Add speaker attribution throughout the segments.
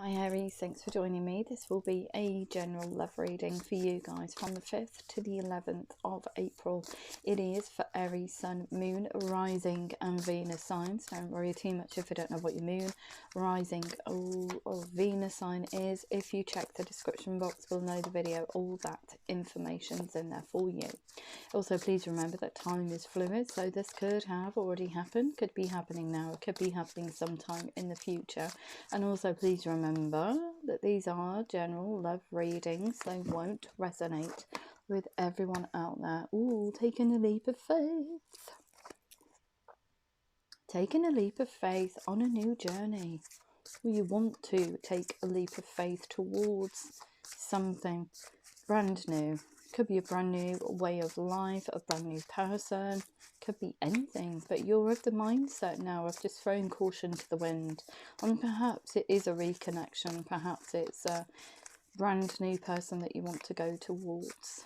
Speaker 1: Hi Aries, thanks for joining me. This will be a general love reading for you guys from the 5th to the 11th of April. It is for Aries, Sun, Moon, Rising and Venus signs. Don't worry too much if you don't know what your Moon, Rising or Venus sign is. If you check the description box below the video, all that information's in there for you. Also, please remember that time is fluid, so this could have already happened, could be happening now, it could be happening sometime in the future. And also please remember that these are general love readings. They won't resonate with everyone out there. Ooh, taking a leap of faith. Taking a leap of faith on a new journey. Well, you want to take a leap of faith towards something brand new. Could be a brand new way of life, a brand new person, could be anything, but you're of the mindset now of just throwing caution to the wind. And perhaps it is a reconnection, perhaps it's a brand new person that you want to go towards.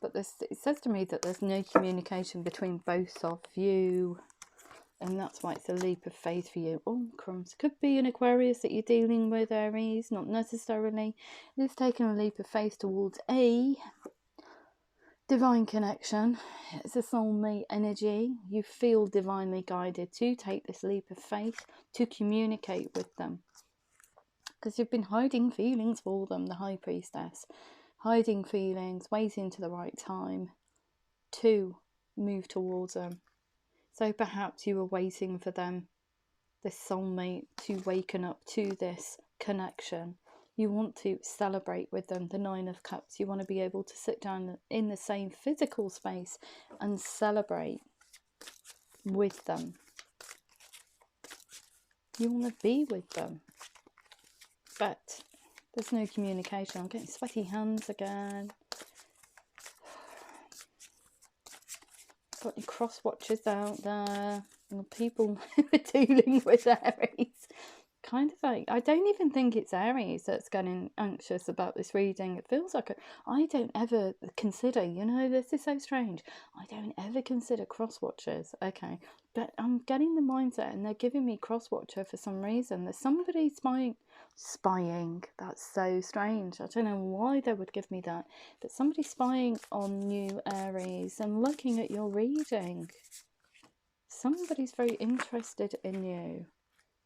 Speaker 1: But this, it says to me that there's no communication between both of you, and that's why it's a leap of faith for you. Oh, crumbs. Could be an Aquarius that you're dealing with, Aries. Not necessarily. It's taking a leap of faith towards a divine connection. It's a soulmate energy. You feel divinely guided to take this leap of faith, to communicate with them. Because you've been hiding feelings for them, the High Priestess. Hiding feelings, waiting to the right time to move towards them. So perhaps you were waiting for them, this soulmate, to waken up to this connection. You want to celebrate with them, the Nine of Cups. You want to be able to sit down in the same physical space and celebrate with them. You want to be with them. But there's no communication. I'm getting sweaty hands again. Got any cross watchers out there? And people who are dealing with Aries. Kind of like, I don't even think it's Aries that's getting anxious about this reading. It feels like I don't ever consider, you know, this is so strange. I don't ever consider cross watchers. Okay, but I'm getting the mindset and they're giving me cross watcher for some reason. There's somebody spying. That's so strange. I don't know why they would give me that, but somebody spying on you, Aries, and looking at your reading. Somebody's very interested in you.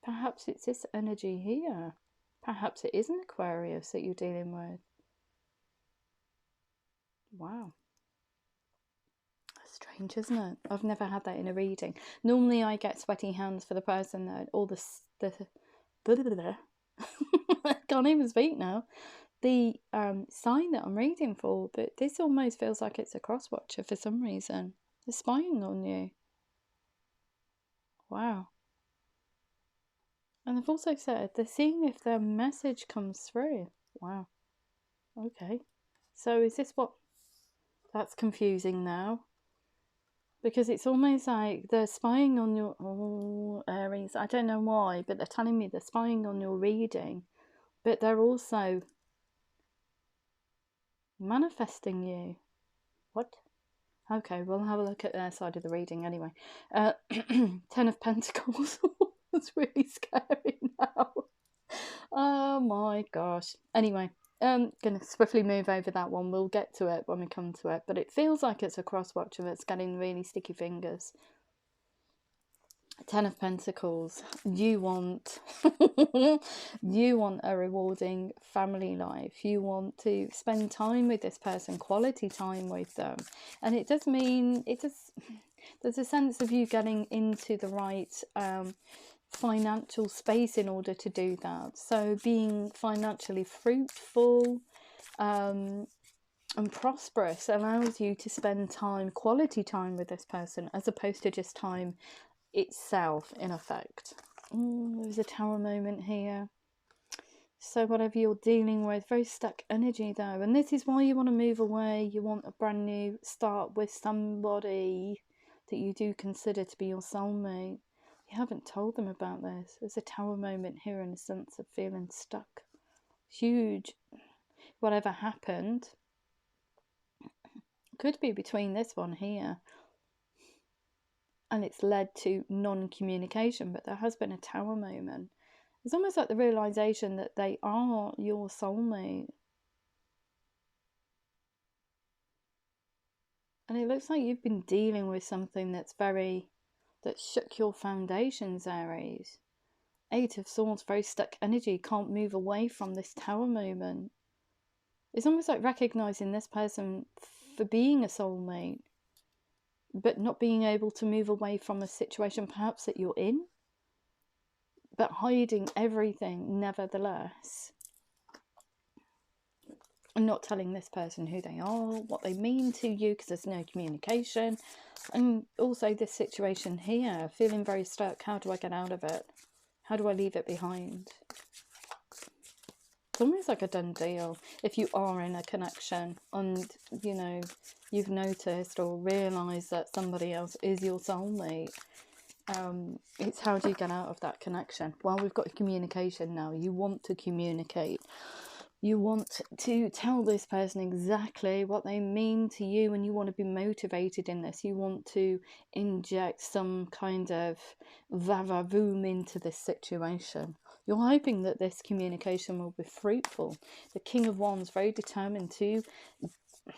Speaker 1: Perhaps it's this energy here. Perhaps it is an Aquarius that you're dealing with. Wow. That's strange, isn't it? I've never had that in a reading. Normally I get sweaty hands for the person that all the I can't even speak now. The sign that I'm reading for, but this almost feels like it's a cross watcher for some reason. They're spying on you. Wow. And they've also said they're seeing if their message comes through. Wow. Okay. So is this what... That's confusing now. Because it's almost like they're spying on your... Oh, Aries. I don't know why, but they're telling me they're spying on your reading. But they're also manifesting you. What? Okay, we'll have a look at their side of the reading anyway. 10 of Pentacles. That's really scary now. Oh my gosh. Anyway, gonna swiftly move over that one. We'll get to it when we come to it. But it feels like it's a cross watcher that's getting really sticky fingers. 10 of Pentacles. You want you want a rewarding family life. You want to spend time with this person, quality time with them. And it does mean, there's a sense of you getting into the right financial space in order to do that. So being financially fruitful and prosperous allows you to spend time, quality time with this person, as opposed to just time itself, in effect. There's a Tower moment here. So whatever you're dealing with, very stuck energy though, and this is why you want to move away. You want a brand new start with somebody that you do consider to be your soulmate. You haven't told them about this. There's a Tower moment here in a sense of feeling stuck. Huge. Whatever happened could be between this one here, and it's led to non-communication, but there has been a Tower moment. It's almost like the realization that they are your soulmate. And it looks like you've been dealing with something that shook your foundations, Aries. Eight of Swords, very stuck energy, can't move away from this Tower moment. It's almost like recognizing this person for being a soulmate, but not being able to move away from a situation perhaps that you're in, but hiding everything nevertheless. And not telling this person who they are, what they mean to you, because there's no communication. And also this situation here, feeling very stuck. How do I get out of it? How do I leave it behind? It's almost like a done deal. If you are in a connection and, you know, you've noticed or realised that somebody else is your soulmate, it's how do you get out of that connection? Well, we've got communication now. You want to communicate. You want to tell this person exactly what they mean to you, and you want to be motivated in this. You want to inject some kind of va-va-voom into this situation. You're hoping that this communication will be fruitful. The King of Wands, very determined to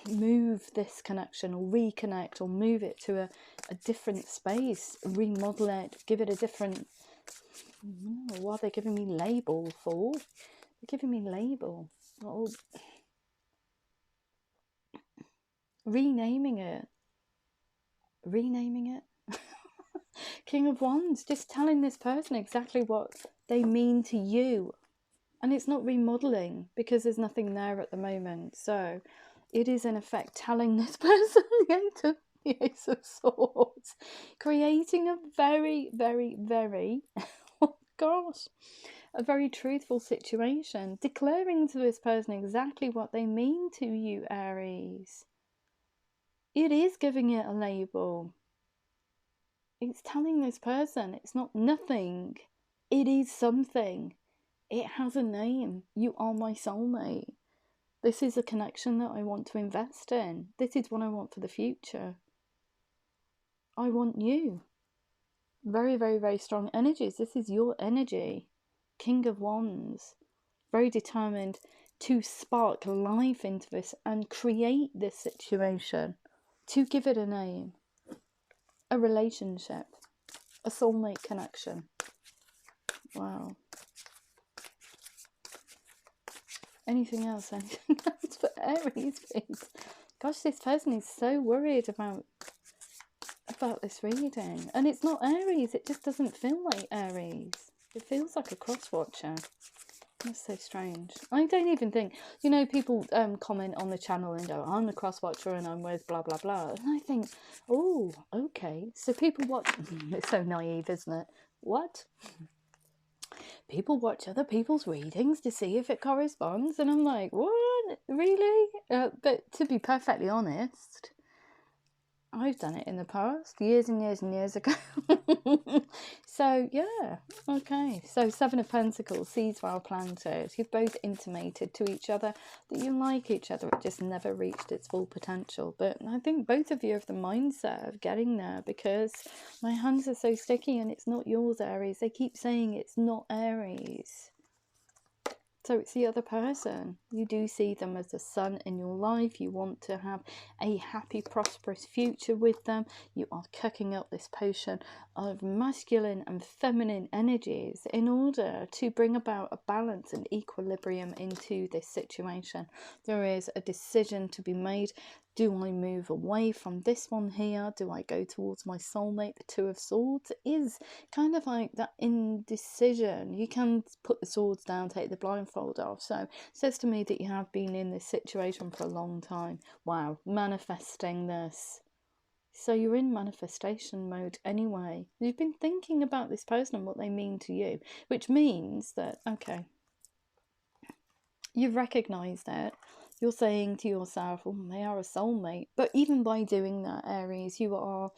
Speaker 1: move this connection or reconnect or move it to a different space, remodel it, give it a different... what are they giving me label for? They're giving me label. Oh. Renaming it. King of Wands, just telling this person exactly what they mean to you. And it's not remodeling because there's nothing there at the moment. So it is in effect telling this person the Ace of Swords. Creating a very, very, very, oh gosh, a very truthful situation. Declaring to this person exactly what they mean to you, Aries. It is giving it a label. It's telling this person it's not nothing. It is something. It has a name. You are my soulmate. This is a connection that I want to invest in. This is what I want for the future. I want you. Very, very, very strong energies. This is your energy. King of Wands. Very determined to spark life into this and create this situation. To give it a name. A relationship. A soulmate connection. Wow. Anything else? Anything else for Aries, please? Gosh, this person is so worried about this reading. And it's not Aries. It just doesn't feel like Aries. It feels like a cross-watcher. That's so strange. I don't even think... You know, people comment on the channel and go, I'm a cross-watcher and I'm with blah, blah, blah. And I think, oh, okay. So people watch... It's so naive, isn't it? What? People watch other people's readings to see if it corresponds, and I'm like, what? Really? But to be perfectly honest, I've done it in the past, years and years and years ago. So, yeah, okay. So, Seven of Pentacles, seeds well planted. You've both intimated to each other that you like each other. It just never reached its full potential. But I think both of you have the mindset of getting there, because my hands are so sticky and it's not yours, Aries. They keep saying it's not Aries. So it's the other person. You do see them as the sun in your life. You want to have a happy, prosperous future with them. You are cooking up this potion of masculine and feminine energies in order to bring about a balance and equilibrium into this situation. There is a decision to be made. Do I move away from this one here? Do I go towards my soulmate? The Two of Swords is kind of like that indecision. You can put the swords down, take the blindfold off. So it says to me that you have been in this situation for a long time. Wow, manifesting this. So you're in manifestation mode anyway. You've been thinking about this person and what they mean to you, which means that, okay, you've recognised it. You're saying to yourself, oh, they are a soulmate. But even by doing that, Aries, you are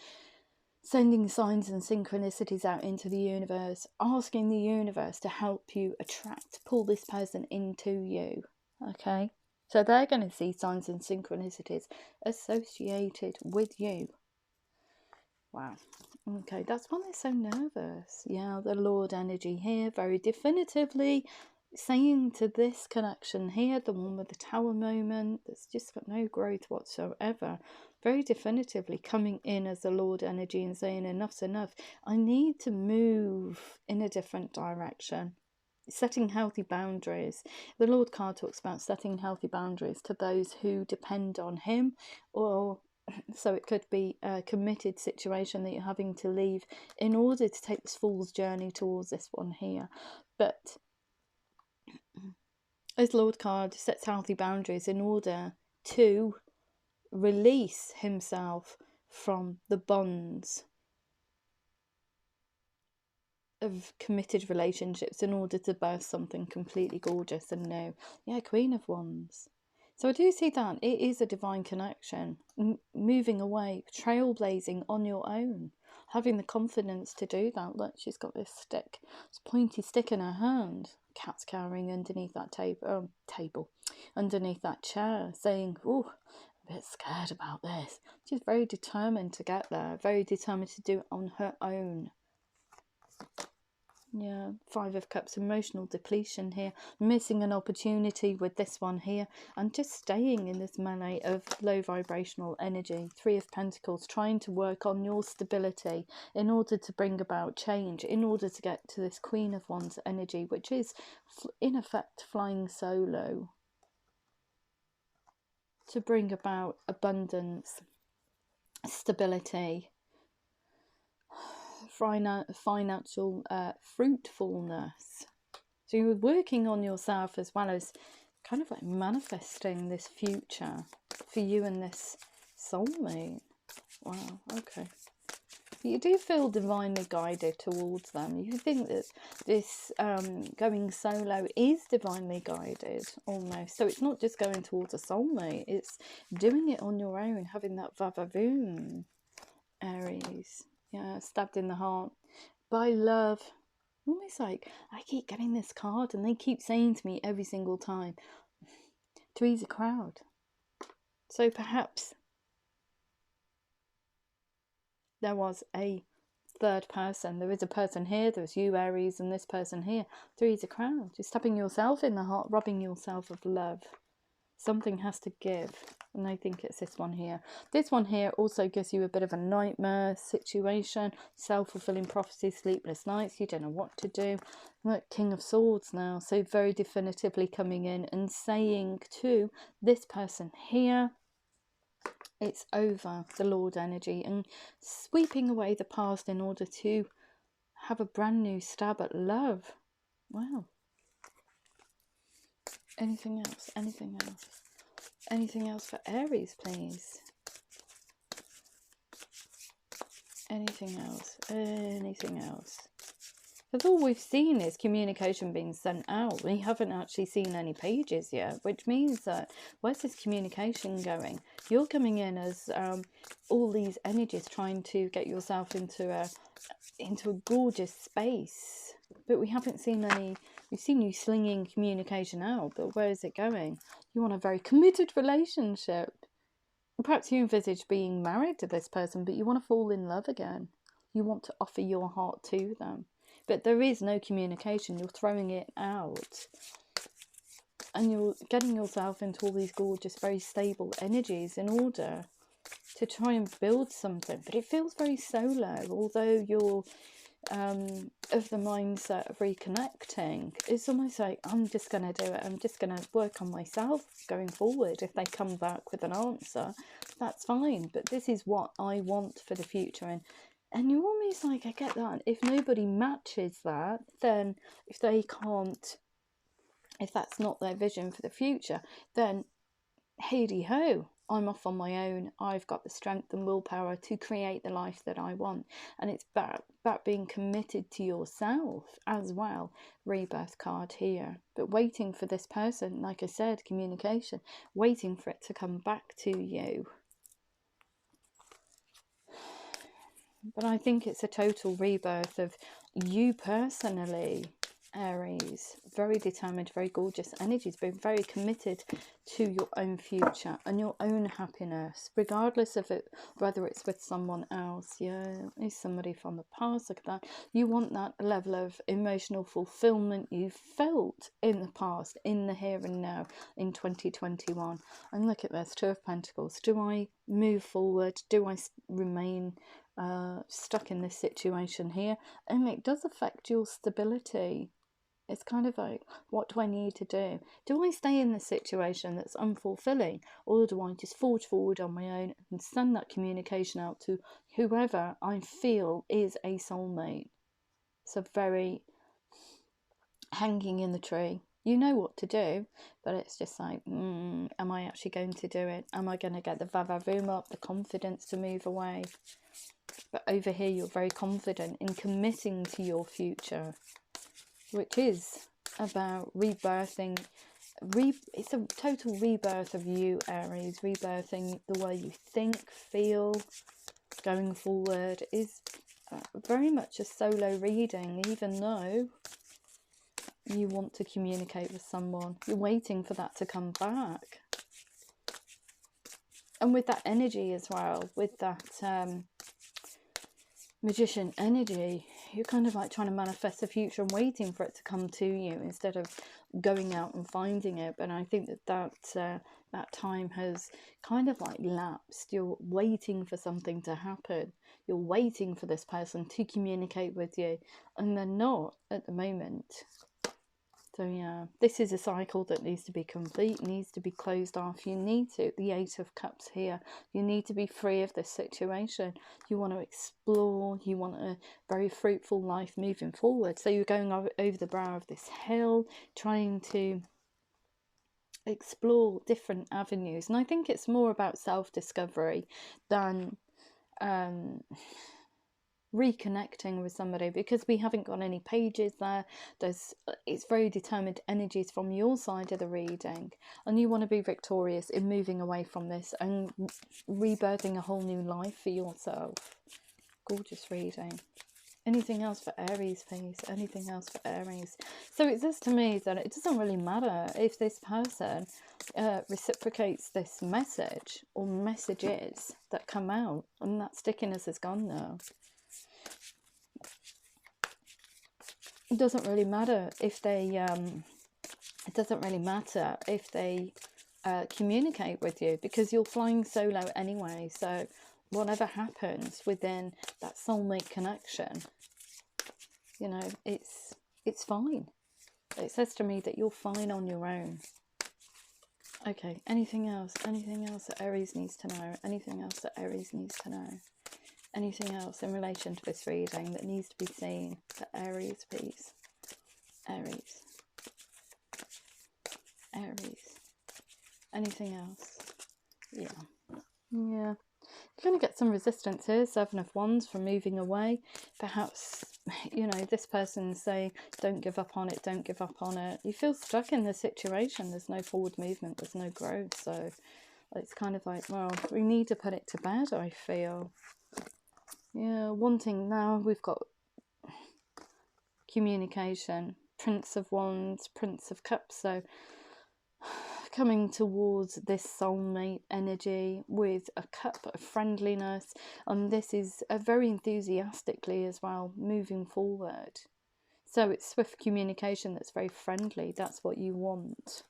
Speaker 1: sending signs and synchronicities out into the universe, asking the universe to help you pull this person into you. Okay? So they're going to see signs and synchronicities associated with you. Wow. Okay, that's why they're so nervous. Yeah, the Lord energy here, very definitively saying to this connection here, the one with the tower moment, that's just got no growth whatsoever, very definitively coming in as the Lord energy and saying enough's enough. I need to move in a different direction. Setting healthy boundaries. The Lord card talks about setting healthy boundaries to those who depend on him, or so it could be a committed situation that you're having to leave in order to take this fool's journey towards this one here. But as Lord card sets healthy boundaries in order to release himself from the bonds of committed relationships in order to birth something completely gorgeous and new. Yeah, Queen of Wands. So I do see that it is a divine connection, moving away, trailblazing on your own, having the confidence to do that. Look, she's got this stick, this pointy stick in her hand. Cat's cowering underneath that table, underneath that chair, saying, "Oh, I'm a bit scared about this." She's very determined to get there, very determined to do it on her own. Yeah, Five of Cups, emotional depletion here, missing an opportunity with this one here, and just staying in this melee of low vibrational energy. Three of Pentacles, trying to work on your stability in order to bring about change, in order to get to this Queen of Wands energy, which is in effect flying solo, to bring about abundance, stability, financial fruitfulness. So you're working on yourself as well as kind of like manifesting this future for you and this soulmate. Wow, okay. You do feel divinely guided towards them. You think that this going solo is divinely guided almost. So it's not just going towards a soulmate, it's doing it on your own, having that vavavoom, Aries. Yeah, stabbed in the heart by love. Almost like I keep getting this card and they keep saying to me every single time, three's a crowd. So perhaps there was a third person. There is a person here, there's you, Aries, and this person here. Three's a crowd. You're stabbing yourself in the heart, robbing yourself of love. Something has to give, and I think it's this one here. This one here also gives you a bit of a nightmare situation, self-fulfilling prophecy, sleepless nights, you don't know what to do. Look, King of Swords now, so very definitively coming in and saying to this person here, it's over, the Lord energy, and sweeping away the past in order to have a brand new stab at love. Wow. Anything else? Anything else? Anything else for Aries, please? Anything else? Anything else? Because all we've seen is communication being sent out. We haven't actually seen any pages yet, which means that where's this communication going? You're coming in as all these energies trying to get yourself into a gorgeous space, but we haven't seen any. We've seen you slinging communication out, but where is it going? You want a very committed relationship. Perhaps you envisage being married to this person, but you want to fall in love again. You want to offer your heart to them. But there is no communication. You're throwing it out. And you're getting yourself into all these gorgeous, very stable energies in order to try and build something. But it feels very solo, although you're of the mindset of reconnecting. It's almost like, I'm just going to do it. I'm just going to work on myself going forward. If they come back with an answer, that's fine. But this is what I want for the future. And you're almost like, I get that. If nobody matches that, then if they can't, if that's not their vision for the future, then hey ho, I'm off on my own. I've got the strength and willpower to create the life that I want. And it's about being committed to yourself as well. Rebirth card here. But waiting for this person, like I said, communication, waiting for it to come back to you. But I think it's a total rebirth of you personally Aries, very determined, very gorgeous energies, being very committed to your own future and your own happiness, regardless of it, whether it's with someone else. Yeah, it's somebody from the past. Look at that. You want that level of emotional fulfillment you felt in the past, in the here and now, in 2021. And look at this, Two of Pentacles. Do I move forward? Do I remain stuck in this situation here? And it does affect your stability. It's kind of like, what do I need to do? Do I stay in this situation that's unfulfilling, or do I just forge forward on my own and send that communication out to whoever I feel is a soulmate? So very hanging in the tree. You know what to do, but it's just like, am I actually going to do it? Am I going to get the va-va-voom up, the confidence to move away? But over here, you're very confident in committing to your future, which is about rebirthing. It's a total rebirth of you, Aries. Rebirthing the way you think, feel, going forward. Is very much a solo reading, even though you want to communicate with someone. You're waiting for that to come back. And with that energy as well, with that Magician energy, you're kind of like trying to manifest the future and waiting for it to come to you instead of going out and finding it. But I think that time has kind of like lapsed. You're waiting for something to happen. You're waiting for this person to communicate with you, and they're not at the moment. So yeah, this is a cycle that needs to be complete, needs to be closed off. You need to, the Eight of Cups here, you need to be free of this situation. You want to explore, you want a very fruitful life moving forward. So you're going over the brow of this hill, trying to explore different avenues. And I think it's more about self-discovery than reconnecting with somebody, because we haven't got any pages there. It's very determined energies from your side of the reading, and you want to be victorious in moving away from this and rebirthing a whole new life for yourself. Gorgeous reading. Anything else for Aries, please? Anything else for Aries? So it says to me that it doesn't really matter if this person reciprocates this message or messages that come out, and that stickiness is gone now. It doesn't really matter if they communicate with you, because you're flying solo anyway. So whatever happens within that soulmate connection, you know, it's fine. It says to me that you're fine on your own. Okay, anything else? Anything else that Aries needs to know? Anything else that Aries needs to know? Anything else in relation to this reading that needs to be seen for Aries, please? Aries. Aries. Anything else? Yeah. Yeah. You're going to get some resistance here. Seven of Wands, from moving away. Perhaps, you know, this person's saying, don't give up on it, don't give up on it. You feel stuck in the situation. There's no forward movement. There's no growth. So it's kind of like, well, we need to put it to bed, I feel. Yeah, wanting. Now we've got communication. Prince of Wands, Prince of Cups. So coming towards this soulmate energy with a cup of friendliness, and this is very enthusiastically as well moving forward. So it's swift communication that's very friendly. That's what you want.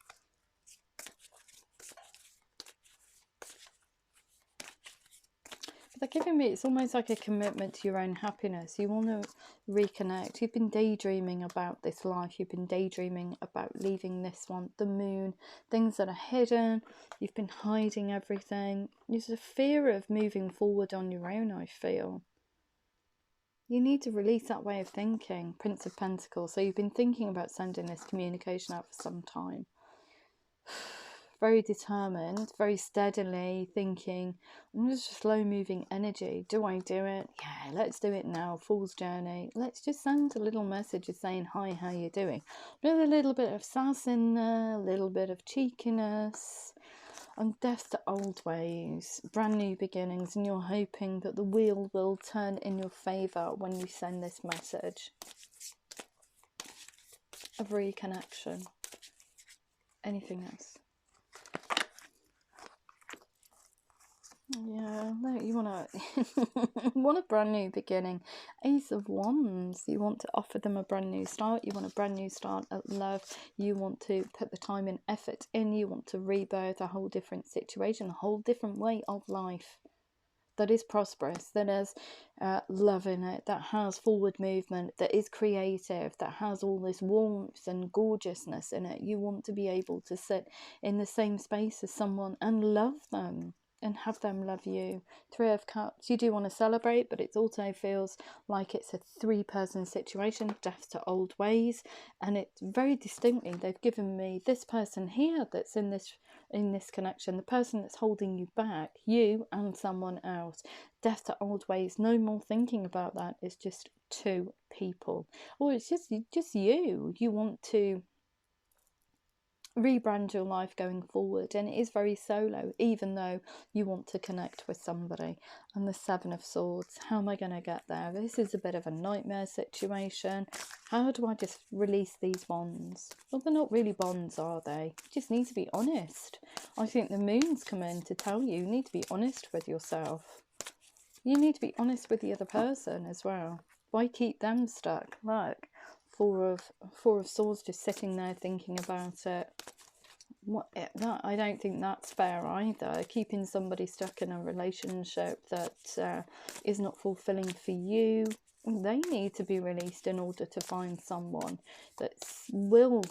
Speaker 1: They're giving me, it's almost like a commitment to your own happiness. You want to reconnect. You've been daydreaming about this life. You've been daydreaming about leaving this one, the moon, things that are hidden. You've been hiding everything. There's a fear of moving forward on your own, I feel. You need to release that way of thinking. Prince of Pentacles. So you've been thinking about sending this communication out for some time. Very determined, very steadily thinking, just slow moving energy. Do I do it? Yeah, let's do it now. Fool's journey. Let's just send a little message of saying, hi, how you doing? With a little bit of sass in there, a little bit of cheekiness, and death to old ways, brand new beginnings, and you're hoping that the wheel will turn in your favour when you send this message. of reconnection. Anything else? Yeah, no, you want a brand new beginning. Ace of Wands, you want to offer them a brand new start. You want a brand new start at love. You want to put the time and effort in. You want to rebirth a whole different situation, a whole different way of life that is prosperous, that has love in it, that has forward movement, that is creative, that has all this warmth and gorgeousness in it. You want to be able to sit in the same space as someone and love them and have them love you. Three of Cups, you do want to celebrate, but it also feels like it's a three-person situation, death to old ways, and it's very distinctly, they've given me this person here that's in this connection, the person that's holding you back, you and someone else. Death to old ways, no more thinking about that. It's just two people, or it's just you. You want to rebrand your life going forward, and it is very solo, even though you want to connect with somebody. And the Seven of Swords, how am I going to get there? This is a bit of a nightmare situation. How do I just release these bonds? Well, they're not really bonds, are they? You just need to be honest. I think the moon's come in to tell you need to be honest with yourself. You need to be honest with the other person as well. Why keep them stuck? Look, Four of Swords just sitting there thinking about it. I don't think that's fair either. Keeping somebody stuck in a relationship that is not fulfilling for you. They need to be released in order to find someone that will,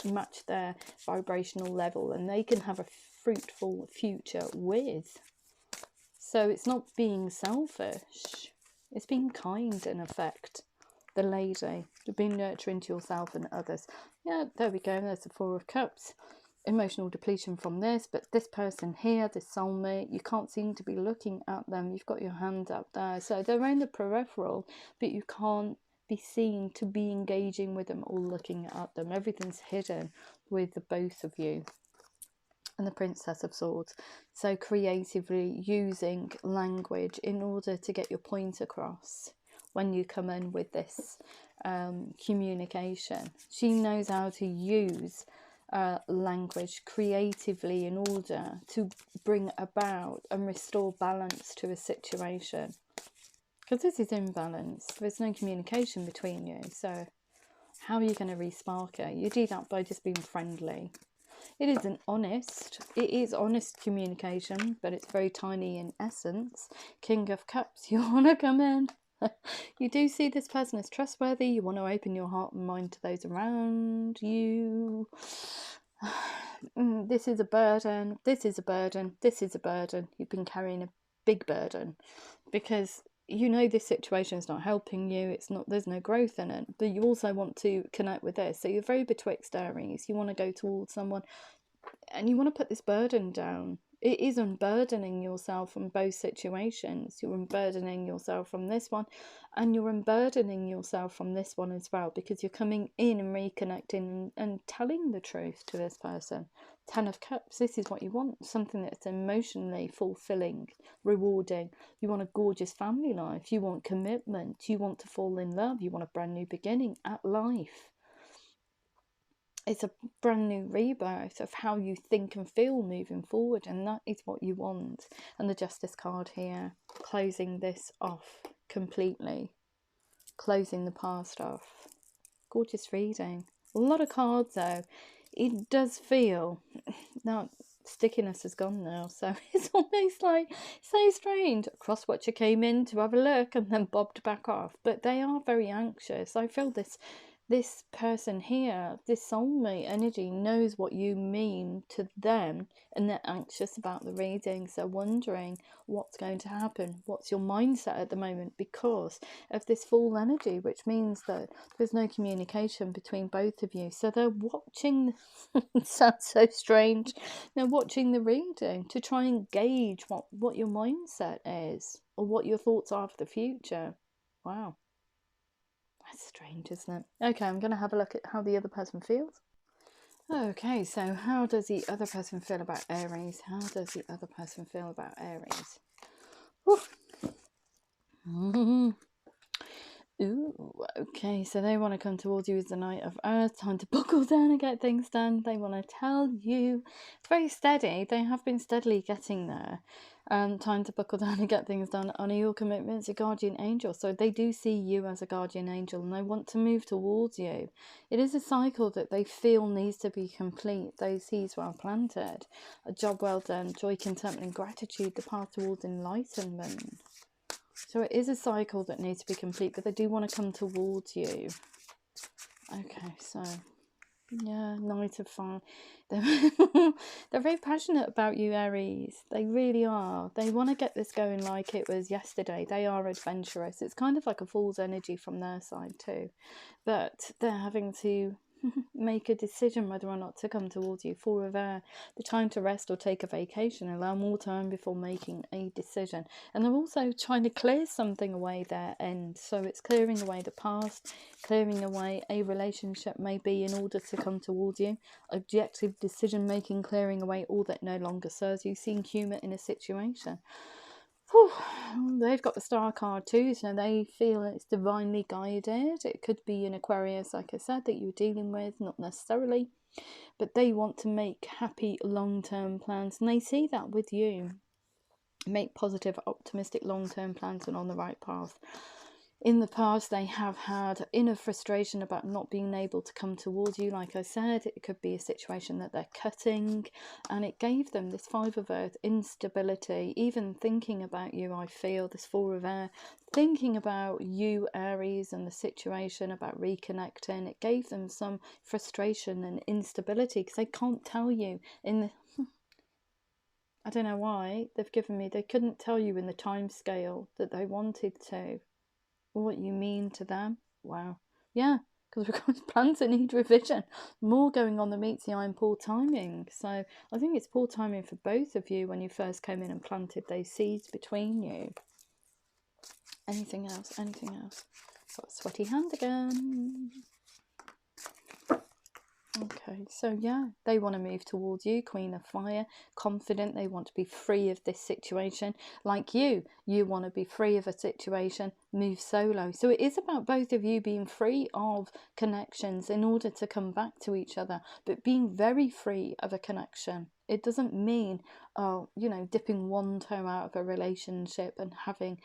Speaker 1: match their vibrational level, and they can have a fruitful future with. So it's not being selfish. It's being kind, in effect. The lady, being nurturing to yourself and others. Yeah, there we go. There's the Four of Cups. Emotional depletion from this, but this person here, this soulmate, you can't seem to be looking at them. You've got your hand up there, so they're in the peripheral, but you can't be seen to be engaging with them or looking at them. Everything's hidden with the both of you. And the Princess of Swords. So creatively using language in order to get your point across when you come in with this communication. She knows how to use language creatively in order to bring about and restore balance to a situation. Because this is imbalance. There's no communication between you. So how are you going to re-spark it? You do that by just being friendly. It isn't honest. It is honest communication, but it's very tiny in essence. King of Cups, you want to come in. You do see this person as trustworthy. You want to open your heart and mind to those around you. This is a burden. This is a burden. This is a burden. You've been carrying a big burden because you know this situation is not helping you. It's not. There's no growth in it. But you also want to connect with this. So you're very betwixt Aries. You want to go towards someone, and you want to put this burden down. It is unburdening yourself from both situations. You're unburdening yourself from this one, and you're unburdening yourself from this one as well, because you're coming in and reconnecting and telling the truth to this person. Ten of Cups, this is what you want. Something that's emotionally fulfilling, rewarding. You want a gorgeous family life. You want commitment. You want to fall in love. You want a brand new beginning at life. It's a brand new rebirth of how you think and feel moving forward, and that is what you want. And the Justice card here, closing this off completely, closing the past off. Gorgeous reading. A lot of cards though. It does feel, now stickiness is gone now, so it's almost like so strange. Crosswatcher came in to have a look and then bobbed back off, but they are very anxious. I feel this person here, this soulmate energy, knows what you mean to them, and they're anxious about the reading. So wondering what's going to happen, what's your mindset at the moment because of this full energy, which means that there's no communication between both of you. So they're watching, it sounds so strange, they're watching the reading to try and gauge what your mindset is or what your thoughts are for the future. Wow. That's strange, isn't it? Okay, I'm going to have a look at how the other person feels. Okay, so how does the other person feel about Aries? How does the other person feel about Aries? Ooh, okay, so they want to come towards you as the Knight of Earth. Time to buckle down and get things done. They want to tell you. It's very steady. They have been steadily getting there. Time to buckle down and get things done. Honour your commitments, your guardian angel. So they do see you as a guardian angel and they want to move towards you. It is a cycle that they feel needs to be complete. Those seeds well planted. A job well done. Joy, contentment and gratitude. The path towards enlightenment. So it is a cycle that needs to be complete, but they do want to come towards you. Okay, so, yeah, Knight of Fire. They're very passionate about you, Aries. They really are. They want to get this going like it was yesterday. They are adventurous. It's kind of like a fool's energy from their side too. But they're having to make a decision whether or not to come towards you. Four of Air, the time to rest or take a vacation, allow more time before making a decision. And they're also trying to clear something away their end. So it's clearing away the past, clearing away a relationship maybe in order to come towards you. Objective decision making, clearing away all that no longer serves you, seeing humour in a situation. Whew, they've got the Star card too, so they feel it's divinely guided. It could be an Aquarius, like I said, that you're dealing with, not necessarily, but they want to make happy long-term plans, and they see that with you. Make positive, optimistic long-term plans and on the right path. In the past, they have had inner frustration about not being able to come towards you. Like I said, it could be a situation that they're cutting, and it gave them this Five of Earth instability. Even thinking about you, I feel, this Four of Air, thinking about you, Aries, and the situation about reconnecting, it gave them some frustration and instability because they can't tell you in the... I don't know why they've given me, they couldn't tell you in the time scale that they wanted to. What you mean to them. Wow. Yeah, because we've got plans that need revision. More going on than meets the eye and poor timing. So I think it's poor timing for both of you when you first came in and planted those seeds between you. Anything else? Anything else? Got a sweaty hand again. Okay, so yeah, they want to move towards you, Queen of Fire, confident. They want to be free of this situation. Like you want to be free of a situation, move solo. So it is about both of you being free of connections in order to come back to each other, but being very free of a connection. It doesn't mean, dipping one toe out of a relationship and having,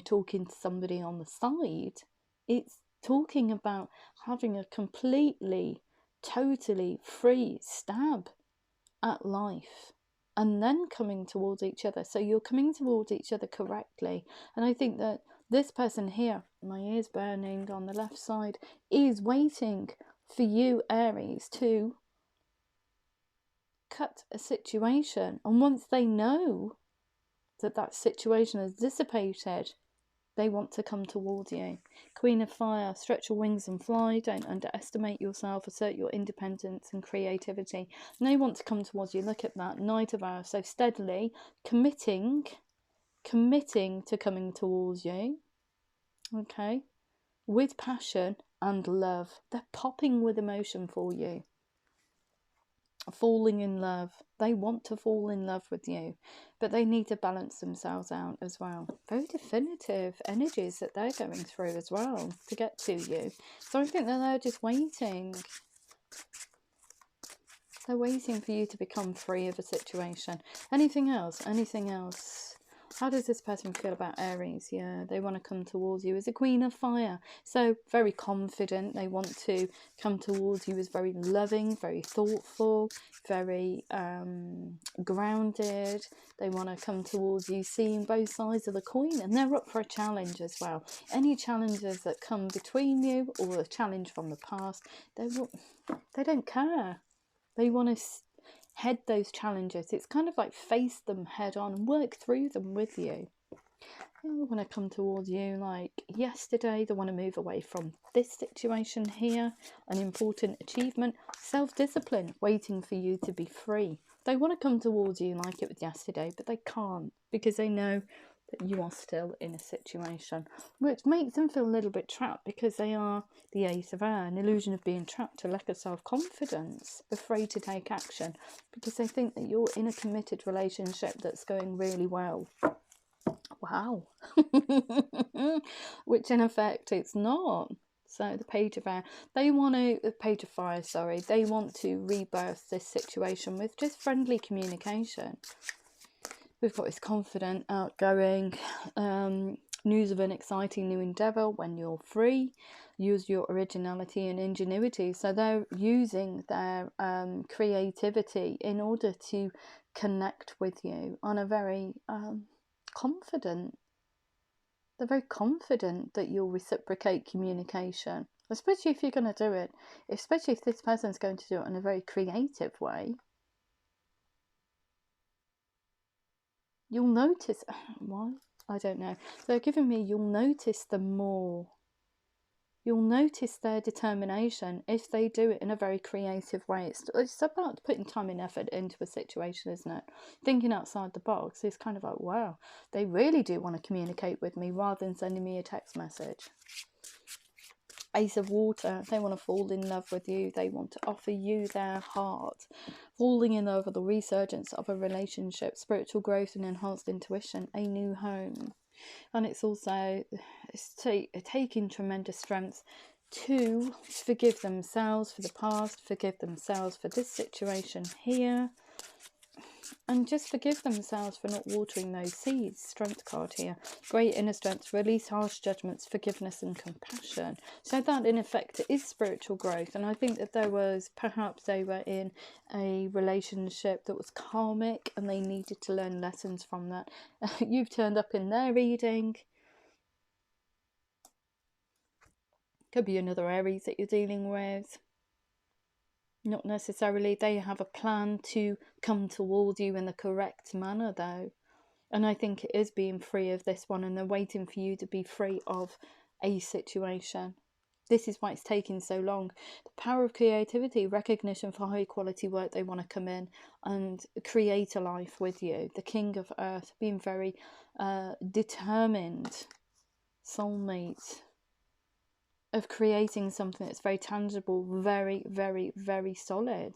Speaker 1: talking to somebody on the side. It's talking about having a completely totally free stab at life and then coming towards each other. So you're coming towards each other correctly. And I think that this person here, my ears burning on the left side, is waiting for you, Aries, to cut a situation. And once they know that that situation has dissipated, they want to come towards you. Queen of Fire, stretch your wings and fly. Don't underestimate yourself. Assert your independence and creativity. And they want to come towards you. Look at that. Knight of Earth. So steadily committing to coming towards you. Okay. With passion and love. They're popping with emotion for you. Falling in love. They want to fall in love with you, but they need to balance themselves out as well. Very definitive energies that they're going through as well to get to you. So I think that they're just waiting. They're waiting for you to become free of a situation. Anything else? Anything else? How does this person feel about Aries? Yeah, they want to come towards you as a Queen of Fire. So very confident. They want to come towards you as very loving, very thoughtful, very grounded. They want to come towards you seeing both sides of the coin, and they're up for a challenge as well. Any challenges that come between you or a challenge from the past, they don't care. They want to head those challenges. It's kind of like face them head on and work through them with you. They want to come towards you like yesterday. They want to move away from this situation here. An important achievement. Self-discipline, waiting for you to be free. They want to come towards you like it was yesterday, but they can't because they know that you are still in a situation, which makes them feel a little bit trapped because they are the Ace of Air, an illusion of being trapped, a lack of self-confidence, afraid to take action because they think that you're in a committed relationship that's going really well. wow. Which in effect it's not. So the Page of Air, the Page of Fire, sorry, they want to rebirth this situation with just friendly communication. We've got this confident, outgoing, news of an exciting new endeavour when you're free. Use your originality and ingenuity. So they're using their creativity in order to connect with you on a very confident. They're very confident that you'll reciprocate communication, especially if you're going to do it, especially if this person's going to do it in a very creative way. You'll notice, why? I don't know. They're giving me, you'll notice them more. You'll notice their determination if they do it in a very creative way. It's about putting time and effort into a situation, isn't it? Thinking outside the box is kind of like, wow, they really do want to communicate with me rather than sending me a text message. Ace of Water, they want to fall in love with you. They want to offer you their heart. Falling in love with the resurgence of a relationship, spiritual growth and enhanced intuition, a new home. And it's also taking tremendous strength to forgive themselves for the past, forgive themselves for this situation here, and just forgive themselves for not watering those seeds. Strength card here. Great inner strength, release harsh judgments, forgiveness and compassion. So that in effect is spiritual growth. And I think that perhaps they were in a relationship that was karmic and they needed to learn lessons from that. You've turned up in their reading. Could be another Aries that you're dealing with. Not necessarily. They have a plan to come towards you in the correct manner, though. And I think it is being free of this one, and they're waiting for you to be free of a situation. This is why it's taking so long. The power of creativity, recognition for high quality work. They want to come in and create a life with you. The King of Earth, being very determined. Soulmate. Of creating something that's very tangible, very, very, very solid.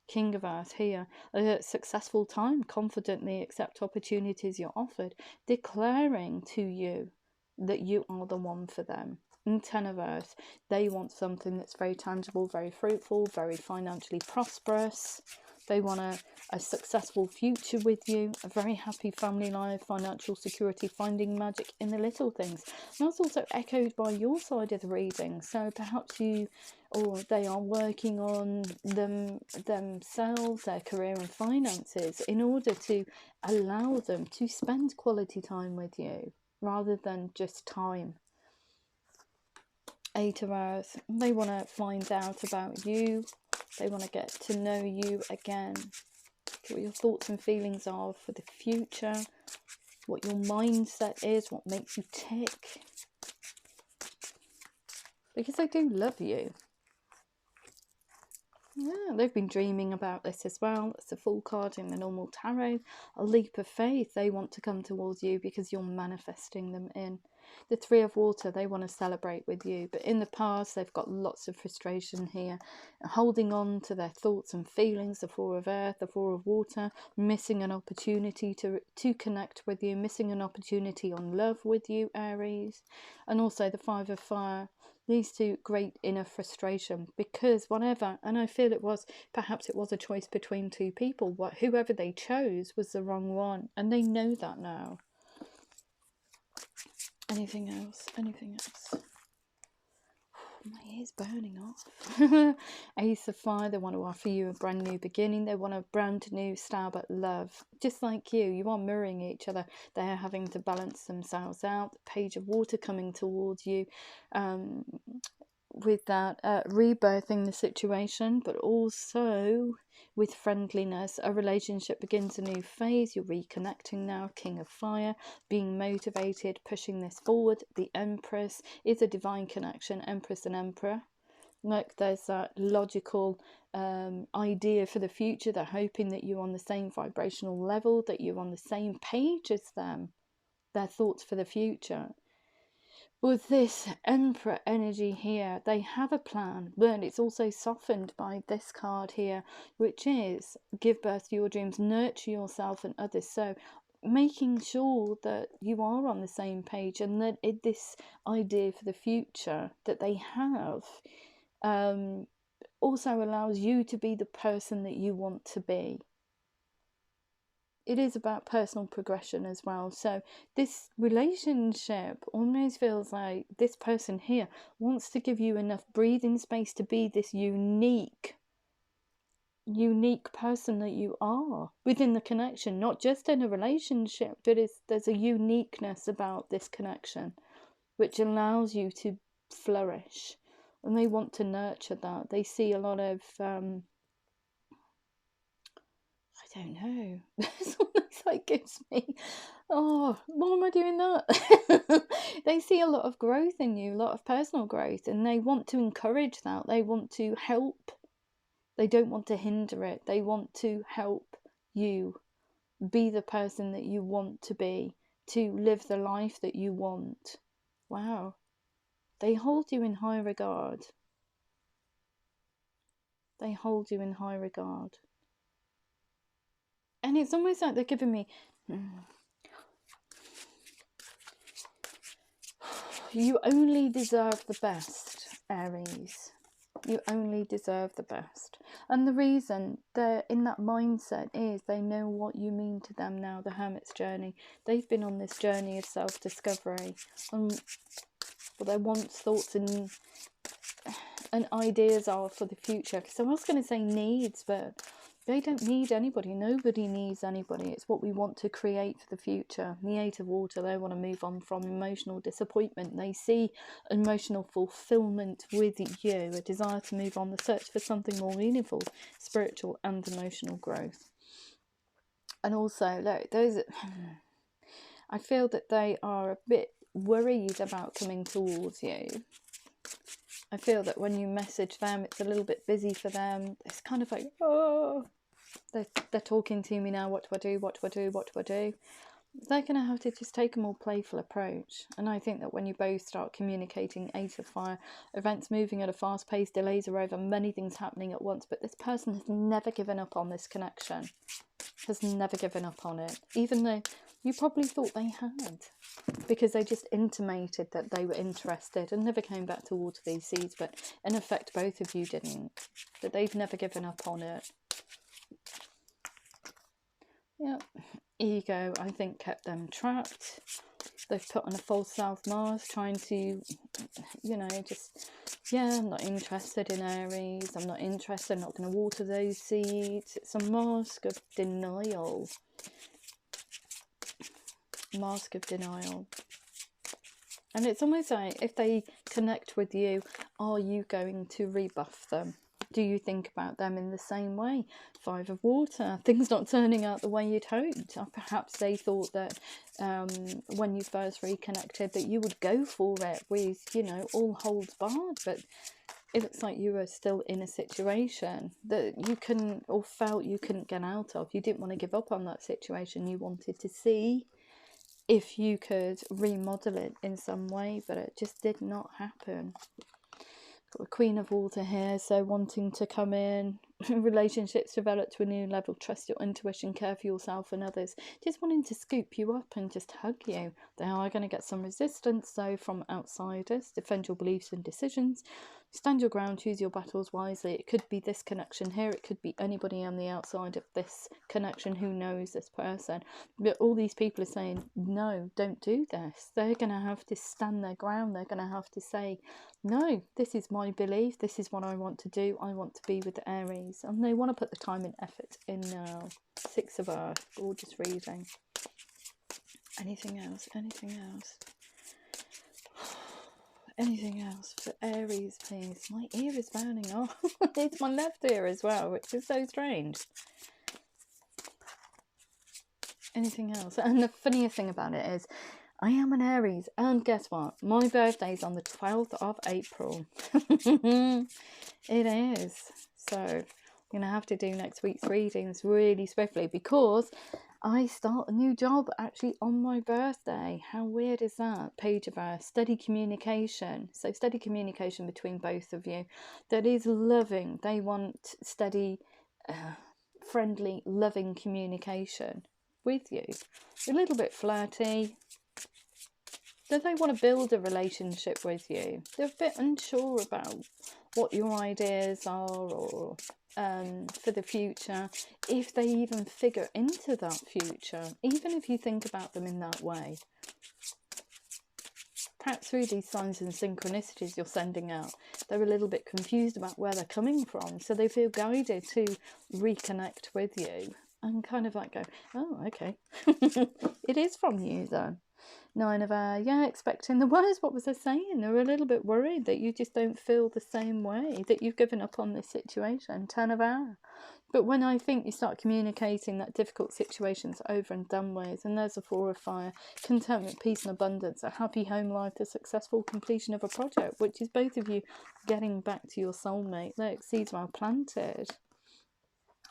Speaker 1: King of Earth here. A successful time, confidently accept opportunities you're offered, declaring to you that you are the one for them. And Ten of Earth, they want something that's very tangible, very fruitful, very financially prosperous. They want a successful future with you, a very happy family life, financial security, finding magic in the little things. And that's also echoed by your side of the reading. So perhaps you or they are working on themselves, their career and finances, in order to allow them to spend quality time with you rather than just time. Eight of Earth, they want to find out about you. They want to get to know you again. What your thoughts and feelings are for the future. What your mindset is. What makes you tick. Because they do love you. Yeah, they've been dreaming about this as well. It's a Fool card in the normal tarot. A leap of faith. They want to come towards you because you're manifesting them in. The Three of Water, they want to celebrate with you. But in the past, they've got lots of frustration here. Holding on to their thoughts and feelings. The Four of Earth, the Four of Water. Missing an opportunity to connect with you. Missing an opportunity on love with you, Aries. And also the Five of Fire. Leads to great inner frustration because whatever, and I feel perhaps it was a choice between two people. Whoever they chose was the wrong one, and they know that now. Anything else? Anything else? My ear's burning off. Ace of Fire, they want to offer you a brand new beginning. They want a brand new stab at love. Just like you are mirroring each other. They're having to balance themselves out. The Page of Water coming towards you. With that, rebirthing the situation, but also with friendliness. A relationship begins a new phase. You're reconnecting now. King of Fire, being motivated, pushing this forward. The Empress is a divine connection. Empress and Emperor. Like there's that logical idea for the future. They're hoping that you're on the same vibrational level, that you're on the same page as them. Their thoughts for the future. With this Emperor energy here, they have a plan, but it's also softened by this card here, which is give birth to your dreams, nurture yourself and others. So making sure that you are on the same page, and that this idea for the future that they have also allows you to be the person that you want to be. It is about personal progression as well. So this relationship almost feels like this person here wants to give you enough breathing space to be this unique person that you are within the connection, not just in a relationship, but there's a uniqueness about this connection which allows you to flourish, and they want to nurture that. They see a lot of I don't know. It's almost like gives me, oh, why am I doing that? They see a lot of growth in you, a lot of personal growth, and they want to encourage that. They want to help. They don't want to hinder it. They want to help you be the person that you want to be, to live the life that you want. Wow. They hold you in high regard. They hold you in high regard. And it's almost like they're giving me, you only deserve the best, Aries. You only deserve the best. And the reason they're in that mindset is they know what you mean to them now, the Hermit's journey. They've been on this journey of self-discovery. And what their wants, thoughts and ideas are for the future. Because I was going to say needs, but they don't need anybody. Nobody needs anybody. It's what we want to create for the future. The Eight of Water, they want to move on from emotional disappointment. They see emotional fulfillment with you, a desire to move on, the search for something more meaningful, spiritual and emotional growth. And also, look, I feel that they are a bit worried about coming towards you. I feel that when you message them, it's a little bit busy for them. It's kind of like, oh, they're talking to me now. What do I do? What do I do? What do I do? They're going to have to just take a more playful approach. And I think that when you both start communicating, Eight of Fire, events moving at a fast pace, delays are over, many things happening at once. But this person has never given up on this connection. Has never given up on it. Even though you probably thought they had. Because they just intimated that they were interested and never came back to water these seeds. But in effect, both of you didn't. That they've never given up on it. Yeah. Ego, I think, kept them trapped. They've put on a false self-mask, trying to, just, I'm not interested in Aries. I'm not interested. I'm not going to water those seeds. It's a mask of denial. Mask of denial. And it's almost like if they connect with you, are you going to rebuff them? Do you think about them in the same way? Five of Water, things not turning out the way you'd hoped. Or perhaps they thought that when you first reconnected that you would go for it with, all holds barred. But it looks like you were still in a situation that you couldn't, or felt you couldn't get out of. You didn't want to give up on that situation. You wanted to see if you could remodel it in some way, but it just did not happen. Got the Queen of Water here, so wanting to come in, relationships develop to a new level, trust your intuition, care for yourself and others, just wanting to scoop you up and just hug you. They are going to get some resistance though from outsiders. Defend your beliefs and decisions, stand your ground, choose your battles wisely. It could be this connection here, it could be anybody on the outside of this connection who knows this person, but all these people are saying no, don't do this. They're going to have to stand their ground. They're going to have to say no, this is my belief, this is what I want to do. I want to be with the Aries, and they want to put the time and effort in now. Six of Earth, gorgeous reading. Anything else? Anything else? Anything else for Aries, please? My ear is burning. Oh, it's my left ear as well, which is so strange. Anything else? And the funniest thing about it is, I am an Aries, and guess what? My birthday's on the 12th of April. It is. So, I'm going to have to do next week's readings really swiftly, because I start a new job actually on my birthday. How weird is that? Page of Earth, steady communication. So steady communication between both of you. That is loving. They want steady, friendly, loving communication. with you. A little bit flirty. Do they want to build a relationship with you? They're a bit unsure about what your ideas are, or for the future, if they even figure into that future, even if you think about them in that way. Perhaps through these signs and synchronicities you're sending out, they're a little bit confused about where they're coming from, so they feel guided to reconnect with you and kind of like go, oh, okay, it is from you then. 9 of Air, yeah, expecting the worst. What was I saying? They're a little bit worried that you just don't feel the same way, that you've given up on this situation. 10 of Air. But when I think you start communicating that difficult situation's over and done with, and there's a 4 of Fire, contentment, peace and abundance, a happy home life, the successful completion of a project, which is both of you getting back to your soulmate. Look, seeds well planted.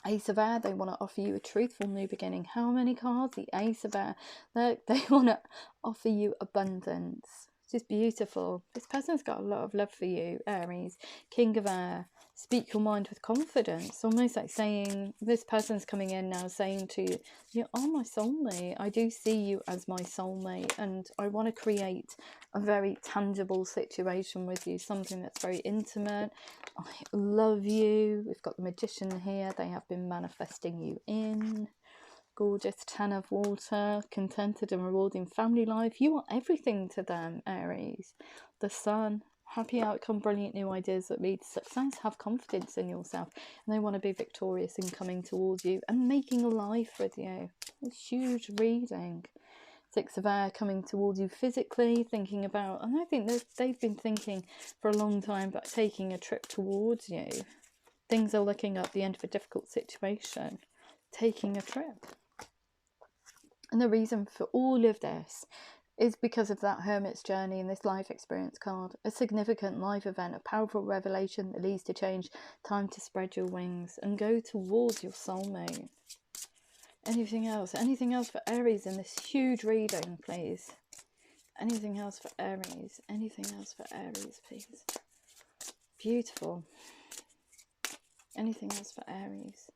Speaker 1: Ace of Air, they want to offer you a truthful new beginning. How many cards? The Ace of Air. Look, they want to offer you abundance. It's just beautiful. This person's got a lot of love for you, Aries. King of Air. Speak your mind with confidence. Almost like saying, this person's coming in now saying to you, you are my soulmate. I do see you as my soulmate, and I want to create a very tangible situation with you, something that's very intimate. I love you. We've got the Magician here. They have been manifesting you in. Gorgeous 10 of Water. Contented and rewarding family life. You are everything to them, Aries. The Sun. Happy outcome, brilliant new ideas that lead to success. Have confidence in yourself. And they want to be victorious in coming towards you and making a life with you. A huge reading. 6 of Air, coming towards you physically, thinking about, and I think they've been thinking for a long time about taking a trip towards you. Things are looking up the end of a difficult situation. Taking a trip. And the reason for all of this is because of that Hermit's journey and this life experience card. A significant life event, a powerful revelation that leads to change. Time to spread your wings and go towards your soulmate. Anything else? Anything else for Aries in this huge reading, please? Anything else for Aries? Anything else for Aries, please? Beautiful. Anything else for Aries?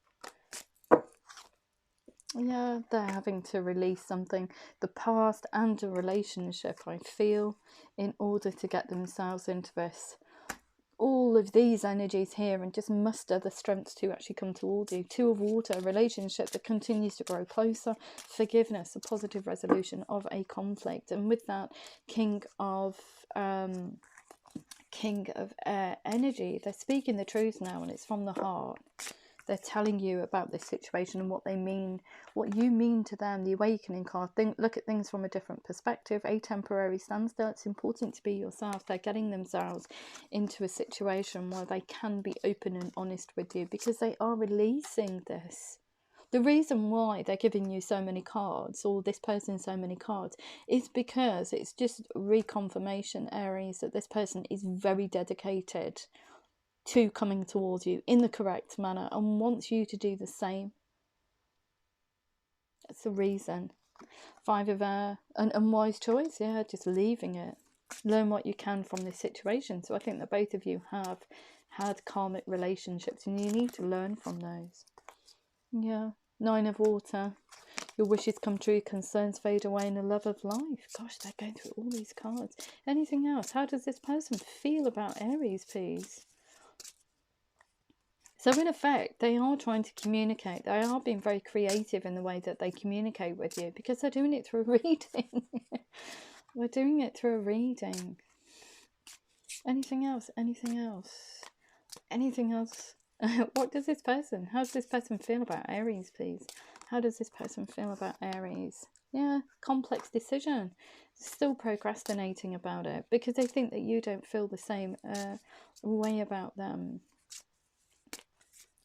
Speaker 1: Yeah, they're having to release something, the past and a relationship, I feel, in order to get themselves into this. All of these energies here and just muster the strength to actually come towards you. 2 of Water, a relationship that continues to grow closer. Forgiveness, a positive resolution of a conflict. And with that, King of Air energy, they're speaking the truth now, and it's from the heart. They're telling you about this situation and what they mean, what you mean to them. The Awakening card. Look at things from a different perspective. A temporary standstill. It's important to be yourself. They're getting themselves into a situation where they can be open and honest with you because they are releasing this. The reason why they're giving you so many cards, or this person so many cards, is because it's just reconfirmation, Aries, that this person is very dedicated to coming towards you in the correct manner and wants you to do the same. That's the reason. 5 of Air, an unwise choice, yeah, just leaving it. Learn what you can from this situation. So I think that both of you have had karmic relationships and you need to learn from those. Yeah. 9 of Water, your wishes come true, concerns fade away, and the love of life. Gosh, they're going through all these cards. Anything else? How does this person feel about Aries, please? So in effect, they are trying to communicate. They are being very creative in the way that they communicate with you because they're doing it through a reading. We're doing it through a reading. Anything else? Anything else? Anything else? What does this person, how does this person feel about Aries, please? How does this person feel about Aries? Yeah, complex decision. Still procrastinating about it because they think that you don't feel the same way about them.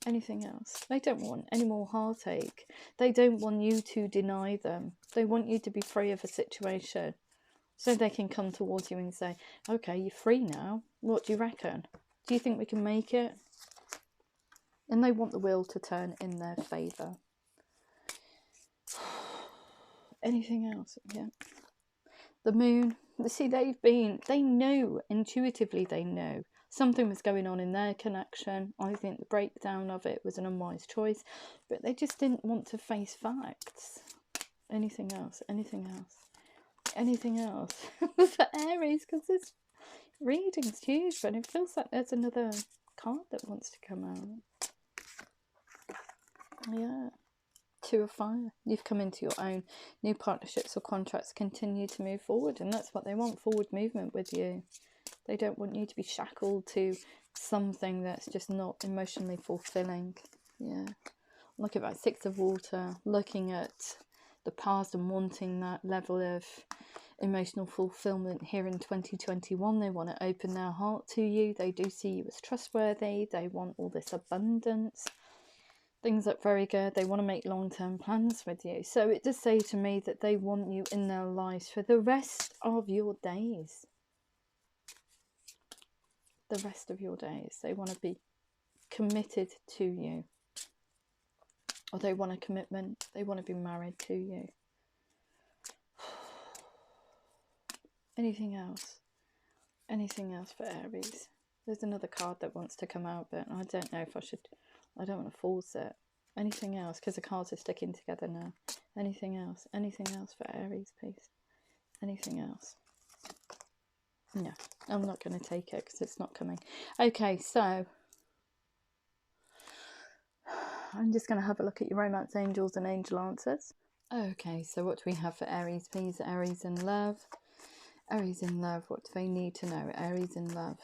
Speaker 1: Anything else? They don't want any more heartache. They don't want you to deny them. They want you to be free of a situation so they can come towards you and say, okay, you're free now. What do you reckon? Do you think we can make it? And they want the wheel to turn in their favour. Anything else? Yeah. The Moon. See, they know, intuitively they know. Something was going on in their connection. I think the breakdown of it was an unwise choice, but they just didn't want to face facts. Anything else? Anything else? Anything else for Aries? Because this reading's huge, but it feels like there's another card that wants to come out. Yeah. Two of Fire. You've come into your own. New partnerships or contracts continue to move forward, and that's what they want, forward movement with you. They don't want you to be shackled to something that's just not emotionally fulfilling. Yeah. Look at that Six of Water, looking at the past and wanting that level of emotional fulfillment here in 2021. They want to open their heart to you. They do see you as trustworthy. They want all this abundance. Things look very good. They want to make long-term plans with you. So it does say to me that they want you in their lives for the rest of your days. The rest of your days. They want to be committed to you. Or they want a commitment. They want to be married to you. Anything else? Anything else for Aries? There's another card that wants to come out, but I don't know if I should. I don't want to force it. Anything else? Because the cards are sticking together now. Anything else? Anything else for Aries, please? Anything else? No, I'm not going to take it because it's not coming. Okay, so I'm just going to have a look at your romance angels and angel answers. Okay, so what do we have for Aries, please? Aries in love. Aries in love, what do they need to know? Aries in love.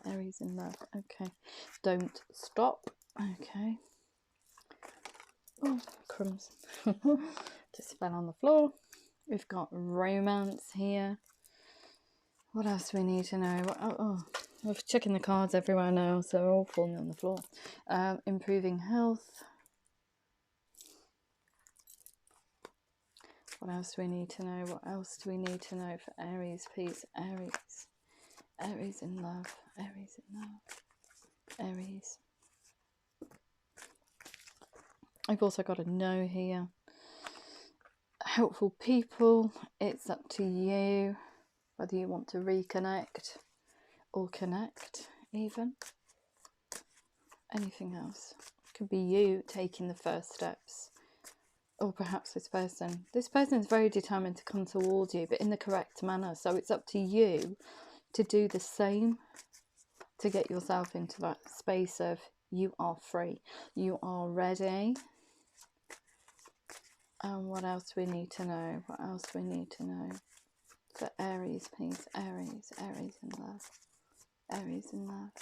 Speaker 1: Aries in love, okay. Don't stop, okay. Oh, crumbs. Just fell on the floor. We've got romance here. What else do we need to know? We're checking the cards everywhere now, so they're all falling on the floor. Improving health. What else do we need to know? What else do we need to know for Aries, please? Aries. Aries in love. Aries in love. Aries. I've also got a no here. Helpful people. It's up to you whether you want to reconnect or connect even. Anything else? Could be you taking the first steps. Or perhaps this person. This person is very determined to come towards you, but in the correct manner. So it's up to you to do the same, to get yourself into that space of you are free. You are ready. And what else do we need to know? What else do we need to know? For Aries, please. Aries. Aries in love. Aries in love.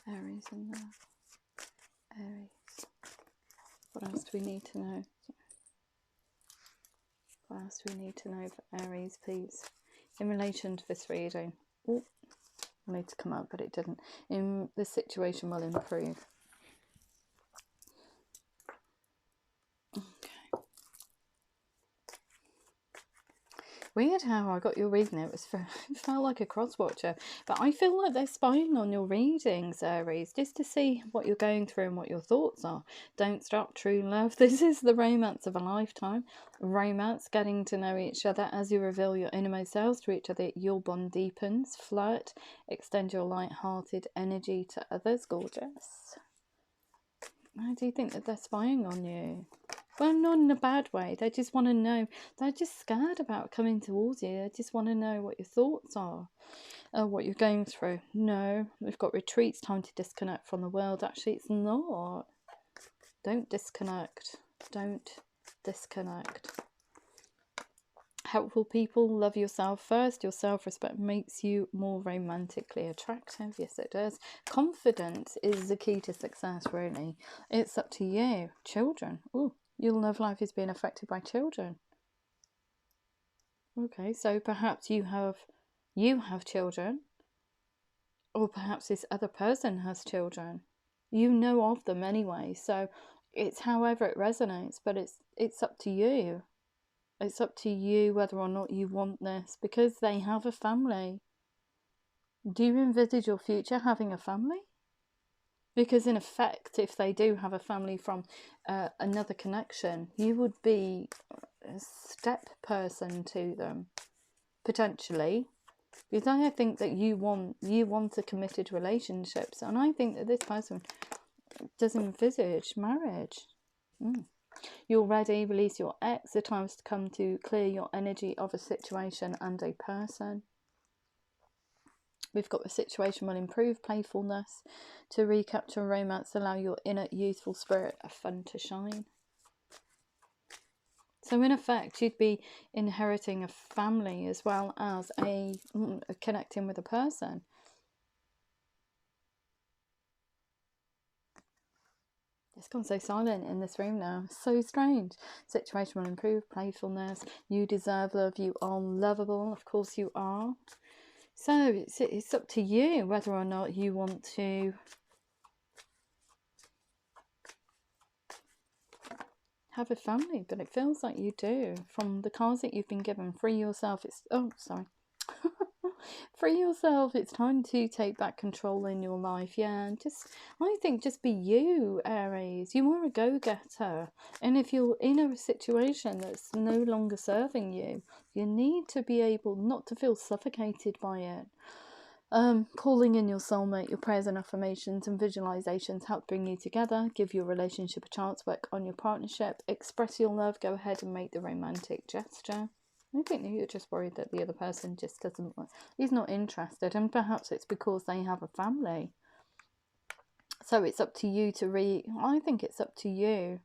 Speaker 1: Aries in love. Aries. What else do we need to know? What else do we need to know for Aries, please? In relation to this reading. Oh, I need to come up, but it didn't. The situation will improve. Okay. Weird how I got your reading. It felt like a cross-watcher, but I feel like they're spying on your readings, Aries, just to see what you're going through and what your thoughts are. Don't stop, true love. This is the romance of a lifetime. Romance, getting to know each other. As you reveal your innermost selves to each other, your bond deepens. Flirt, extend your light-hearted energy to others. Gorgeous. I do think that they're spying on you. Well, not in a bad way. They just want to know. They're just scared about coming towards you. They just want to know what your thoughts are, what you're going through. No, we've got retreats, time to disconnect from the world. Actually, it's not. Don't disconnect. Don't disconnect. Helpful people, love yourself first. Your self-respect makes you more romantically attractive. Yes, it does. Confidence is the key to success, really. It's up to you. Children. Ooh. Your love life is being affected by children. Okay, so perhaps you have children, or perhaps this other person has children. You know of them anyway, so it's however it resonates, but it's up to you. It's up to you whether or not you want this, because they have a family. Do you envisage your future having a family? Because in effect, if they do have a family from another connection, you would be a step person to them, potentially. Because I think that you want a committed relationship, and I think that this person does envisage marriage. You're ready. Release your ex. The time's to come to clear your energy of a situation and a person. We've got the situation will improve playfulness. To recapture romance, allow your inner youthful spirit of fun to shine. So in effect, you'd be inheriting a family as well as connecting with a person. It's gone so silent in this room now. So strange. Situation will improve playfulness. You deserve love. You are lovable. Of course you are. So it's up to you whether or not you want to have a family, but it feels like you do. From the cards that you've been given, free yourself. Free yourself. It's time to take back control in your life. Yeah, and I think just be you, Aries. You are a go-getter. And if you're in a situation that's no longer serving you, you need to be able not to feel suffocated by it. Calling in your soulmate, your prayers and affirmations and visualizations help bring you together. Give your relationship a chance. Work on your partnership. Express your love. Go ahead and make the romantic gesture. I think you're just worried that the other person just he's not interested, and perhaps it's because they have a family. So it's up to you I think it's up to you.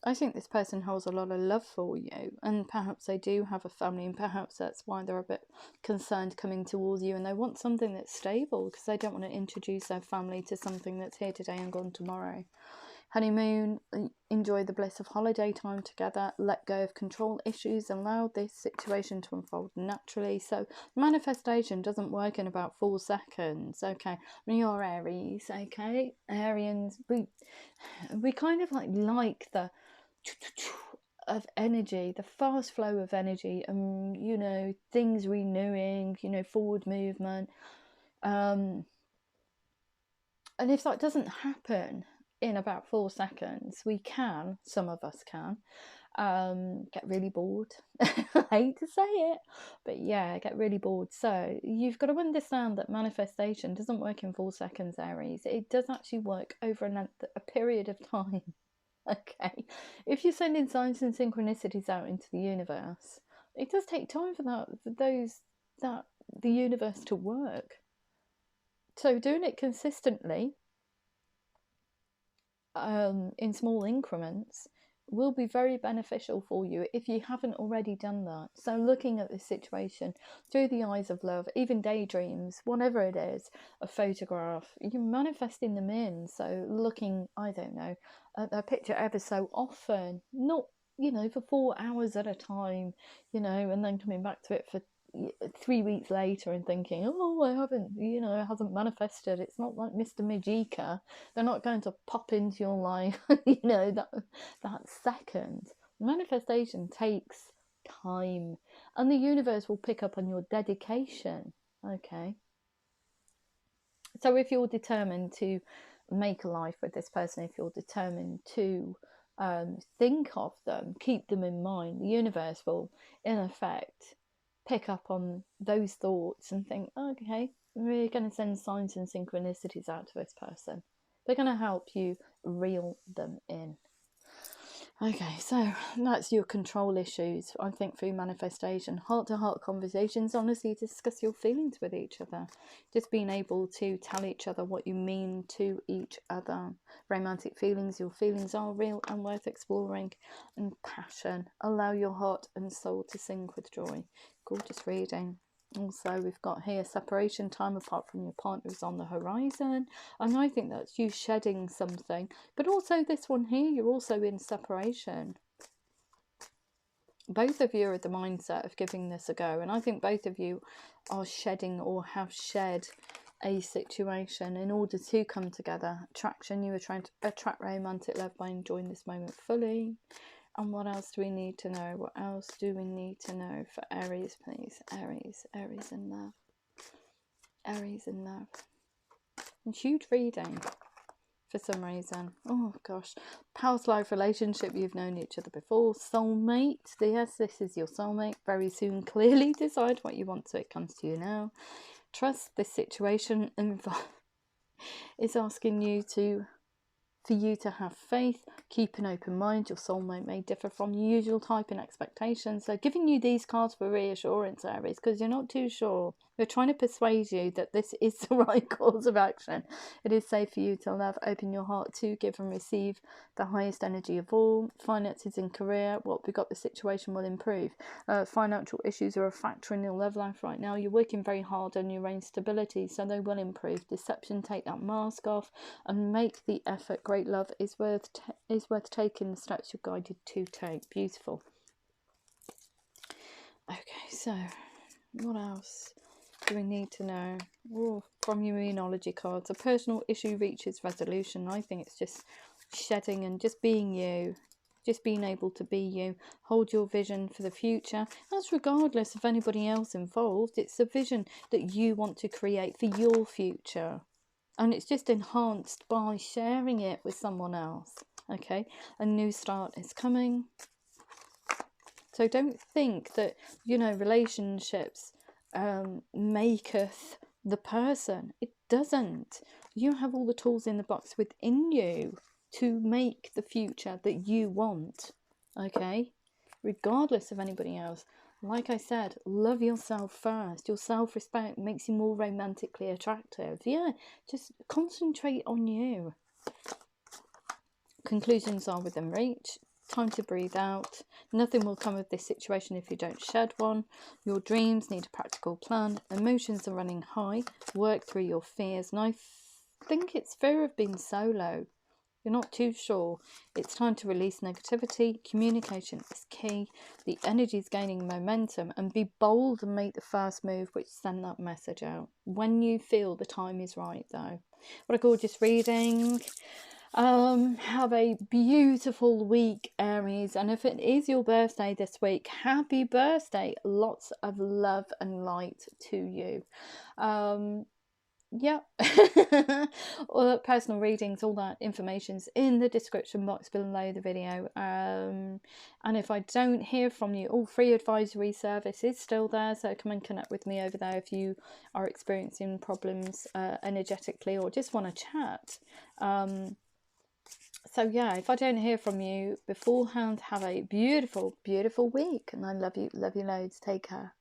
Speaker 1: I think this person holds a lot of love for you, and perhaps they do have a family, and perhaps that's why they're a bit concerned coming towards you, and they want something that's stable because they don't want to introduce their family to something that's here today and gone tomorrow. Honeymoon, enjoy the bliss of holiday time together, let go of control issues, allow this situation to unfold naturally. So manifestation doesn't work in about 4 seconds, okay? When you're Aries, okay? Arians, we kind of like the of energy, the fast flow of energy, and you know, things renewing, you know, forward movement. And if that doesn't happen in about 4 seconds, some of us can get really bored. I hate to say it, but yeah, get really bored. So you've got to understand that manifestation doesn't work in 4 seconds, Aries. It does actually work over a period of time. Okay, if you're sending signs and synchronicities out into the universe, it does take time for the universe to work. So doing it consistently, in small increments, will be very beneficial for you if you haven't already done that. So looking at this situation through the eyes of love, even daydreams, whatever it is, a photograph, you're manifesting them in. So looking, I don't know, at a picture ever so often, not, you know, for 4 hours at a time, you know, and then coming back to it for 3 weeks later and thinking, oh, I haven't, you know, it hasn't manifested. It's not like Mr. Majika. They're not going to pop into your life, you know, that second. Manifestation takes time, and the universe will pick up on your dedication. Okay, so if you're determined to make a life with this person, if you're determined to think of them, keep them in mind, the universe will in effect pick up on those thoughts and think, okay, we're going to send signs and synchronicities out to this person. They're going to help you reel them in. Okay, so that's your control issues, I think, through manifestation. Heart-to-heart conversations, honestly, discuss your feelings with each other. Just being able to tell each other what you mean to each other. Romantic feelings, your feelings are real and worth exploring. And passion, allow your heart and soul to sing with joy. Gorgeous reading. Also, we've got here separation time apart from your partner is on the horizon, and I think that's you shedding something. But also this one here, you're also in separation. Both of you are at the mindset of giving this a go, and I think both of you are shedding or have shed a situation in order to come together. Attraction, you are trying to attract romantic love by enjoying this moment fully. And what else do we need to know? What else do we need to know for Aries, please? Aries in love. Aries in love. And huge reading for some reason. Oh gosh. Past life relationship, you've known each other before. Soulmate. Yes, this is your soulmate. Very soon, clearly decide what you want so it comes to you now. Trust this situation is asking you to for you to have faith, keep an open mind. Your soulmate may differ from your usual type in expectations. So giving you these cards for reassurance, Aries, because you're not too sure. We're trying to persuade you that this is the right course of action. It is safe for you to love. Open your heart to give and receive the highest energy of all. Finances and career, what we got, the situation will improve. Financial issues are a factor in your love life right now. You're working very hard on your own stability, so they will improve. Deception, take that mask off and make the effort. Great love is worth taking the steps you're guided to take. Beautiful. Okay, so what else do we need to know? Ooh, from your Moonology cards, a personal issue reaches resolution. I think it's just shedding and just being you. Just being able to be you. Hold your vision for the future. That's regardless of anybody else involved. It's a vision that you want to create for your future. And it's just enhanced by sharing it with someone else. Okay? A new start is coming. So don't think that, you know, relationships maketh the person. It doesn't. You have all the tools in the box within you to make the future that you want. Okay? Regardless of anybody else. Like I said, love yourself first. Your self-respect makes you more romantically attractive. Yeah, just concentrate on you. Conclusions are within reach. Time to breathe out. Nothing will come of this situation if you don't shed one. Your dreams need a practical plan. Emotions are running high. Work through your fears. And I think it's fear of being solo. You're not too sure. It's time to release negativity. Communication is key. The energy is gaining momentum. And be bold and make the first move, which send that message out. When you feel the time is right, though. What a gorgeous reading. Have a beautiful week, Aries, and if it is your birthday this week, happy birthday. Lots of love and light to you. Yeah. All personal readings, all that information's in the description box below the video. And if I don't hear from you, free advisory service is still there, so come and connect with me over there if you are experiencing problems energetically or just want to chat. So yeah, if I don't hear from you beforehand, have a beautiful, beautiful week. And I love you loads. Take care.